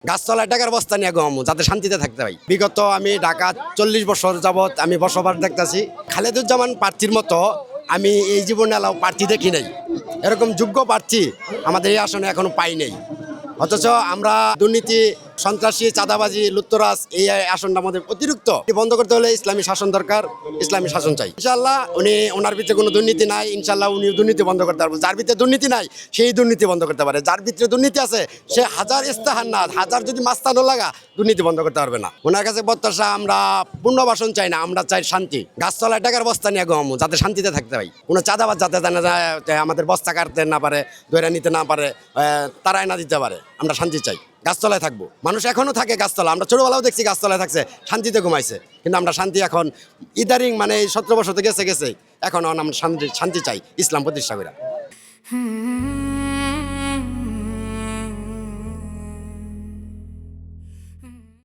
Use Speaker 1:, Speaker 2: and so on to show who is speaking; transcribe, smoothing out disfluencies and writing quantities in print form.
Speaker 1: গাছতলায় টাকার বস্তা নিয়ে গমু যাতে শান্তিতে থাকতে পারি। বিগত আমি ঢাকা 40 বছর যাবৎ আমি বসবাস দেখতেছি। খালেদুজ্জামান প্রার্থীর মতো আমি এই জীবনে এলাও প্রার্থী দেখি নাই। এরকম যোগ্য প্রার্থী আমাদের এই আসনে এখনো পাই নাই। অথচ আমরা দুর্নীতি, সন্ত্রাসী, চাঁদাবাজি, লুটতরাজ এই আসনটা আমাদের অতিরিক্ত বন্ধ করতে হলে ইসলামী শাসন দরকার। ইসলামী শাসন চাই। ইনশাআল্লাহ ওনার ভিতরে কোনো দুর্নীতি নাই। ইনশাআল্লাহ উনি দুর্নীতি বন্ধ করতে পারবেন। যার ভিতরে দুর্নীতি নাই সেই দুর্নীতি বন্ধ করতে পারে। যার ভিতরে দুর্নীতি আছে সে হাজার ইস্তাহার না, হাজার যদি মাস্তানও লাগা দুর্নীতি বন্ধ করতে পারবে না। ওনার কাছে প্রত্যাশা আমরা পুনর্বাসন চাই না, আমরা চাই শান্তি। গাছতলায় টাকার বস্তা নিয়ে গমু যাতে শান্তিতে থাকতে পারি। কোনো চাঁদাবাজ যাতে আমাদের বস্তা কাটতে না পারে, ধরে নিতে না পারে, তারাই না দিতে পারে। আমরা শান্তি চাই, গাছতলায় থাকবো। মানুষ এখনো থাকে গাছতলা, আমরা ছোটবেলাও দেখছি গাছতলায় থাকছে, শান্তিতে ঘুমাইছে। কিন্তু আমরা শান্তি এখন ইদারিং মানে 17 বছর গেছে এখন আমরা শান্তি চাই ইসলাম প্রতিষ্ঠা করে।